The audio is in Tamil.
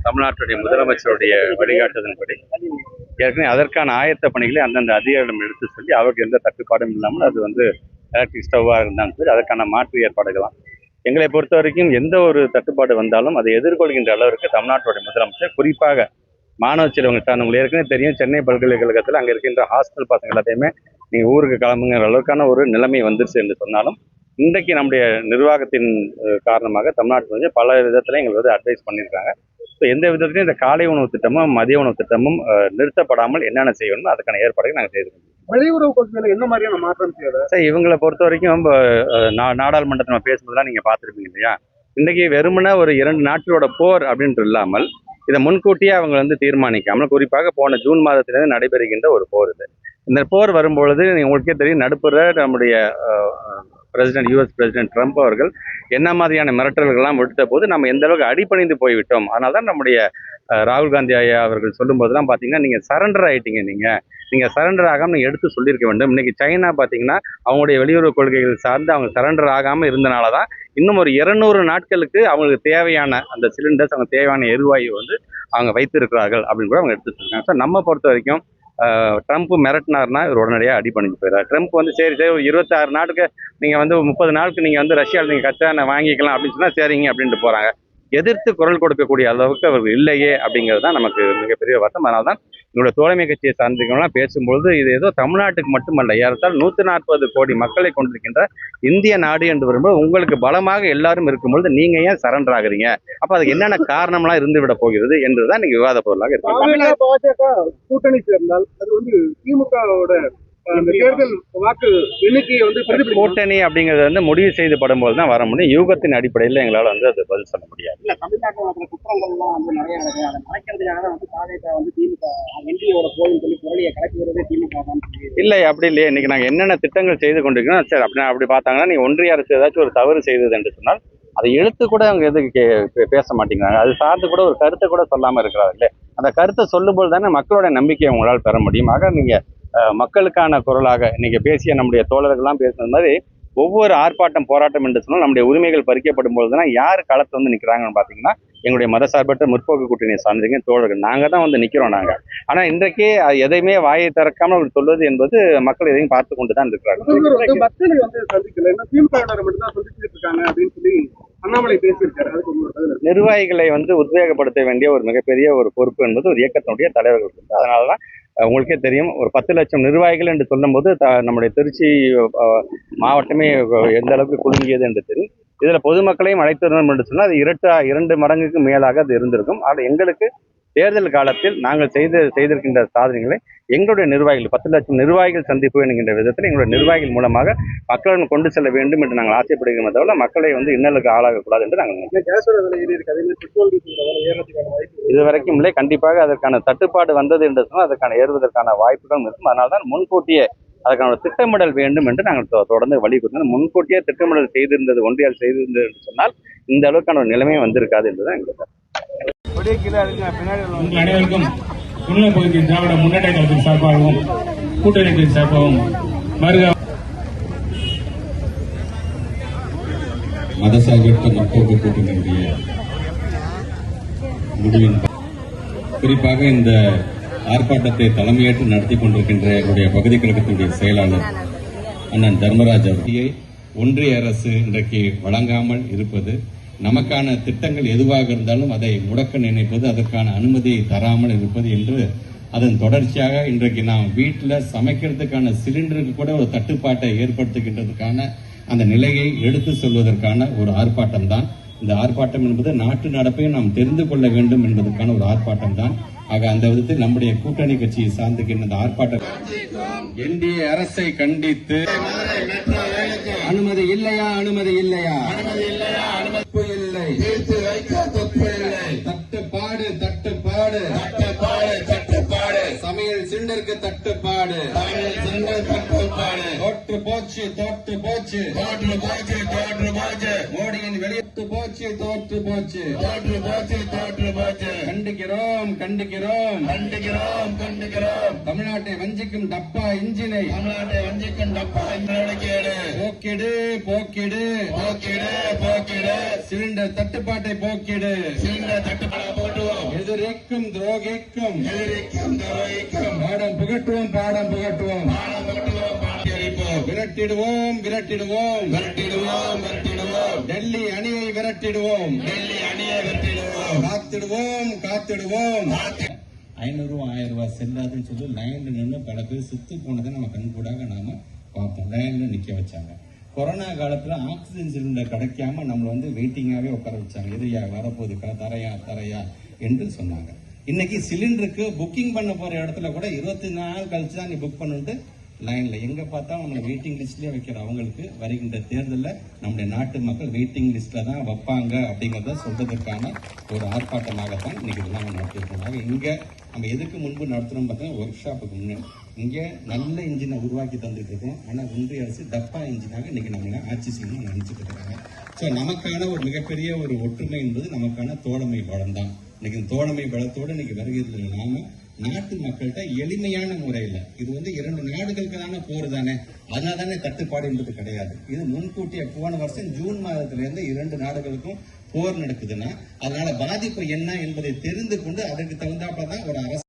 தமிழ்நாட்டுடைய முதலமைச்சருடைய வழிகாட்டுதலின்படி ஏற்கனவே அதற்கான ஆயத்த பணிகளை அந்தந்த அதிகாரிகளிடம் எடுத்து சொல்லி அவருக்கு எந்த தட்டுப்பாடும் இல்லாமல் அது எலக்ட்ரிக் ஸ்டவ்வாக இருந்தாலும் சரி அதற்கான மாற்று ஏற்பாடுகளாம். எங்களை பொறுத்த வரைக்கும் எந்த ஒரு தட்டுப்பாடு வந்தாலும் அதை எதிர்கொள்கின்ற அளவிற்கு தமிழ்நாட்டுடைய முதலமைச்சர் குறிப்பாக மாணவ செல்வங்கள் சார்ந்தவங்க ஏற்கனவே தெரியும். சென்னை பல்கலைக்கழகத்தில் அங்கே இருக்கின்ற ஹாஸ்டல் பசங்க எல்லாத்தையுமே நீங்கள் ஊருக்கு கிளம்புங்கிற அளவுக்கான ஒரு நிலைமை வந்துருச்சு என்று சொன்னாலும் இன்றைக்கு நம்முடைய நிர்வாகத்தின் காரணமாக தமிழ்நாட்டில் பல விதத்தில் எங்களுக்கு அட்வைஸ் பண்ணியிருக்காங்க. ஸோ எந்த விதத்திலையும் இந்த காலை உணவு திட்டமும் மதிய உணவு திட்டமும் நிறுத்தப்படாமல் என்னென்ன செய்யணுமோ அதுக்கான ஏற்பாடுகள் நாங்கள் செய்திருக்கோம். வெளியுறவு கொள்கையில் என்ன மாதிரியான மாற்றம் செய்யறது சார்? இவங்களை பொறுத்த வரைக்கும் நாடாளுமன்றத்தில் நம்ம பேசும்போதுலாம் நீங்கள் பார்த்துருப்பீங்க இல்லையா? இன்றைக்கி வெறுமனே ஒரு 2 நாட்களோட போர் அப்படின்ட்டு இல்லாமல் இதை முன்கூட்டியே அவங்க தீர்மானிக்காமல் குறிப்பாக போன ஜூன் மாதத்திலிருந்து நடைபெறுகின்ற ஒரு போர் இது. இந்த போர் வரும்பொழுது உங்களுக்கே தெரியும், நடுப்புற நம்முடைய யூஎஸ் பிரசிடென்ட் ட்ரம்ப் அவர்கள் என்ன மாதிரியான மிரட்டல்கள்லாம் விடுத்த போது நம்ம எந்த அளவுக்கு அடிபணிந்து போய்விட்டோம். அதனால தான் நம்முடைய ராகுல் காந்தி ஐயா அவர்கள் சொல்லும் போதெல்லாம் பார்த்தீங்கன்னா நீங்கள் சரண்டர் ஆகிட்டீங்க, நீங்கள் சரண்டர் ஆகாமல் நீங்கள் எடுத்து சொல்லியிருக்க வேண்டும். இன்றைக்கி சைனா பார்த்தீங்கன்னா அவங்களுடைய வெளியுறவு கொள்கைகள் சார்ந்து அவங்க சரண்டர் ஆகாமல் இருந்தனால தான் இன்னும் ஒரு 200 நாட்களுக்கு அவங்களுக்கு தேவையான அந்த சிலிண்டர்ஸ், அவங்க தேவையான எரிவாயு அவங்க வைத்திருக்கிறார்கள் அப்படின்னு கூட அவங்க எடுத்து சொல்லியிருக்காங்க. ஸோ நம்ம பொறுத்த வரைக்கும் ட்ரம்ப் மிரட்டினார்னா இவர் உடனடியாக அடிபணிஞ்சு போயிடார். ட்ரம்ப் சரி ஒரு 26 நாட்டுக்கு நீங்கள் 30 நாளுக்கு நீங்கள் ரஷ்யாவில் நீங்கள் கச்சா வாங்கிக்கலாம் அப்படின்னு சொன்னால் சரிங்க அப்படின்ட்டு போகிறாங்க. எதிர்த்து குரல் கொடுக்கக்கூடிய அளவுக்கு அவர்கள் இல்லையே அப்படிங்கிறது தான் நமக்கு மிகப்பெரிய வருத்தம். அதனால தான் என்னோட தோழமை கட்சியை சார்ந்தவங்களாம் பேசும்பொழுது இது ஏதோ தமிழ்நாட்டுக்கு மட்டுமல்ல, ஏறத்தால் 140 கோடி மக்களை கொண்டிருக்கின்ற இந்திய நாடு என்று வரும்போது உங்களுக்கு பலமாக எல்லாரும் இருக்கும்பொழுது நீங்கள் ஏன் சரண்டர் ஆகுறீங்க? அப்போ அதுக்கு என்னென்ன காரணம்லாம் இருந்து விட போகிறது என்றுதான் இன்னைக்கு விவாத பொருளாக இருக்கு. பாஜக கூட்டணி சேர்ந்தால் அது திமுகவோட தேர்தல் வாக்கு எண்ணிக்கையை கூட்டணி அப்படிங்கிறது முடிவு செய்யப்படும் போது தான் வர முடியும். யூகத்தின் அடிப்படையில் எங்களால் அது பதில் சொல்ல முடியாது. இல்ல, தமிழ்நாட்டில் குற்றங்கள்லாம் நிறைய நடக்குது. அதை மறைக்கிறதுக்காக தான் பாஜக திமுக என்டிஏவோட போதுன்னு சொல்லி புரளியை கலக்கி வருவதே திமுக தான். இல்லை, அப்படி இல்லையே. இன்னைக்கு நாங்கள் என்னென்ன திட்டங்கள் செய்து கொண்டிருக்கோம் சரி அப்படி பார்த்தாங்கன்னா நீ ஒன்றிய அரசு ஏதாச்சும் ஒரு தவறு செய்தது என்று சொன்னால் அதை எழுத்து கூட அவங்க எதுக்கு பேச மாட்டேங்கிறாங்க. அது சார்ந்து கூட ஒரு கருத்தை கூட சொல்லாமல் இருக்கிறாரு இல்லை. அந்த கருத்தை சொல்லும்போது தானே மக்களோட நம்பிக்கையை உங்களால் பெற முடியும். ஆக நீங்கள் மக்களுக்கான குரலாக இன்னைக்கு பேசிய நம்முடைய தோழர்கள்லாம் பேசுனது மாதிரி ஒவ்வொரு ஆர்ப்பாட்டம் போராட்டம் என்று சொன்னால் நம்முடைய உரிமைகள் பறிக்கப்படும் பொழுதுனா யார் களத்தில் நிற்கிறாங்கன்னு பார்த்தீங்கன்னா எங்களுடைய மதசார்பற்ற முற்போக்கு கூட்டணியை சார்ந்தீங்க தோழர்கள் நாங்கள் தான் நிற்கிறோம் நாங்கள். ஆனால் இன்றைக்கே எதையுமே வாயை திறக்காமல் அவர் சொல்வது என்பது மக்கள் எதையும் பார்த்து கொண்டு தான் இருக்கிறாங்க. நிர்வாகிகளை உத்வேகப்படுத்த வேண்டிய ஒரு மிகப்பெரிய ஒரு பொறுப்பு என்பது ஒரு இயக்கத்தினுடைய தலைவர்கள். அதனால தான் உங்களுக்கே தெரியும், ஒரு 10 லட்சம் நிர்வாகிகள் என்று சொல்லும்போது நம்முடைய திருச்சி மாவட்டமே எந்த அளவுக்கு குலுங்கியது என்று தெரியும். இதில் பொதுமக்களையும் அழைத்திருந்தோம் என்று சொன்னால் அது 2 மடங்குக்கு மேலாக அது இருந்திருக்கும். ஆனால் எங்களுக்கு தேர்தல் காலத்தில் நாங்கள் செய்திருக்கின்ற சாதனைகளை எங்களுடைய நிர்வாகிகள் 10 லட்சம் நிர்வாகிகள் சந்திப்பு என்கின்ற விதத்தில் எங்களுடைய நிர்வாகிகள் மூலமாக மக்களிடம் கொண்டு செல்ல வேண்டும் என்று நாங்கள் ஆசைப்படுகிறோம். தவிர மக்களை இன்னலுக்கு ஆளாகக்கூடாது என்று நாங்கள் இதுவரைக்கும் இல்லை. கண்டிப்பாக அதற்கான தட்டுப்பாடு வந்தது என்று சொன்னால் அதற்கான ஏறுவதற்கான வாய்ப்புகளும் இருக்கும். அதனால தான் முன்கூட்டியே அதற்கான திட்டமிடல் வேண்டும் என்று நாங்கள் தொடர்ந்து வலியுறுத்தினோம். முன்கூட்டியே திட்டமிடல் செய்திருந்தது ஒன்றிய அரசு செய்திருந்தது என்று சொன்னால் இந்த அளவுக்கான ஒரு நிலைமை வந்திருக்காது என்றுதான் எங்களுக்கு. அனைவருக்கும் பகுதி திராவிட முன்னேற்ற கழகத்தின் சார்பாகவும் கூட்டணிகளின் சார்பாகவும் மதசார்பற்ற முற்போக்கு கூட்டணியுடைய முடிவின் குறிப்பாக இந்த ஆர்ப்பாட்டத்தை தலைமையேற்று நடத்தி கொண்டிருக்கின்ற என்னுடைய பகுதி கழகத்தினுடைய செயலாளர் அண்ணன் தர்மராஜ் அவர்களை ஒன்றிய அரசு இன்றைக்கு வழங்காமல் இருப்பது, நமக்கான திட்டங்கள் எதுவாக இருந்தாலும் அதை முடக்க நினைப்பது, அதற்கான அனுமதியை தராமல் இருப்பது என்று அதன் தொடர்ச்சியாக இன்றைக்கு நாம் வீட்டில் சமைக்கிறதுக்கான சிலிண்டருக்கு கூட ஒரு தட்டுப்பாட்டை ஏற்படுத்துகின்றதுக்கான அந்த நிலையை எடுத்து சொல்வதற்கான ஒரு ஆர்ப்பாட்டம் தான் இந்த ஆர்ப்பாட்டம் என்பது. நாட்டு நடப்பையும் நாம் தெரிந்து கொள்ள வேண்டும் என்பதற்கான ஒரு ஆர்ப்பாட்டம் தான். ஆக அந்த விதத்தில் நம்முடைய கூட்டணி கட்சியை சார்ந்துகின்ற இந்த ஆர்ப்பாட்டம் என்டிஏ அரசை கண்டித்து அனுமதி இல்லையா, அனுமதி இல்லையா, தட்டுப்பாடு தட்டுப்பாடு தட்டுப்பாடு, சமையல் சிலிண்டருக்கு தட்டுப்பாடு, தோற்று போச்சு தோற்று போச்சு தோற்று போச்சு தோற்று போச்சு, மோடியின் வெளியிட்டு போச்சு தோற்று போச்சு தோற்று போச்சு தோற்று போச்சு. கண்டிக்கிறோம் கண்டிக்கிறோம் கண்டிக்கிறோம் கண்டிக்கிறோம். தமிழ்நாட்டை வஞ்சிக்கும் டப்பா இன்ஜினை, தமிழ்நாட்டை வஞ்சிக்கும் டப்பா இன்ஜினை ஓகே போக்கிடு போக்கிடு போக்கிடு போக்கிடு சிலிண்டர் தட்டுப்பாட்டை போக்கிடு சிலிண்டர் தட்டுப்பாட்டை போட்டுவோம் எதிரிக்கும் துரோகிக்கும் பாடம் புகட்டுவோம் பாடம் புகட்டுவோம் விரட்டிடுவோம் விரட்டிடுவோம் விரட்டிடுவோம் விரட்டிடுவோம் டெல்லி அணியை விரட்டிடுவோம் டெல்லி அணியை விரட்டிடுவோம் காத்திடுவோம் காத்திடுவோம் 500 ரூபா 1000 ரூபாய் செல்லாதுன்னு சொல்லி லைன்ல நின்று பல பேர் செத்து போனதை நம்ம கண்கூடாக நாம பார்ப்போம். லைன்ல நிக்க வச்சாங்க. கொரோனா காலத்துல ஆக்சிஜன் சிலிண்டர் கிடைக்காம நம்மள வந்து வெயிட்டிங்காவே உட்கார வச்சாங்க. எதிரியா வரப்போகுதுக்கா தரையா தரையா என்று சொன்னாங்க. இன்னைக்கு சிலிண்டருக்கு புக்கிங் பண்ண போற இடத்துல கூட 24 நாள் கழிச்சு தான் நீ புக் பண்ணிட்டு லைன்ல எங்க பார்த்தா நம்மள வெயிட்டிங் லிஸ்ட்லயே வைக்கிற அவங்களுக்கு வருகின்ற தேர்தலில் நம்முடைய நாட்டு மக்கள் வெயிட்டிங் லிஸ்ட்ல தான் வைப்பாங்க அப்படிங்கறத சொல்றதுக்கான ஒரு ஆர்ப்பாட்டமாகத்தான் இன்னைக்கு இதெல்லாம் நடத்திருக்கோம். இங்க நம்ம எதுக்கு முன்பு நடத்துறோம் பார்த்தீங்கன்னா ஒர்க் ஷாப்புக்கு முன்னாடி இங்க நல்ல இன்ஜினை உருவாக்கி தந்துட்டு இருக்கோம். ஆனா ஒன்றிய அரசு டப்பா இன்ஜினாக இன்னைக்கு நம்ம ஆட்சி செய்யணும்னு நினைச்சிட்டு இருக்காங்க. ஸோ நமக்கான ஒரு மிகப்பெரிய ஒரு ஒற்றுமை என்பது நமக்கான தோழமை பலம் தான். இன்னைக்கு தோழமை பலத்தோடு இன்னைக்கு வருகிறது. நாம நாட்டு மக்கள்கிட்ட எளிமையான முறையில இது வந்து 2 நாடுகளுக்கு தானே போர் தானே, அதனால தானே தட்டுப்பாடு என்பது கிடையாது. இது முன்கூட்டிய போன வருஷம் ஜூன் மாதத்துல இருந்து 2 நாடுகளுக்கும் போர் நடக்குதுன்னா அதனால பாதிப்பு என்ன என்பதை தெரிந்து கொண்டு அதற்கு தகுந்தாப்பதான் ஒரு அரசு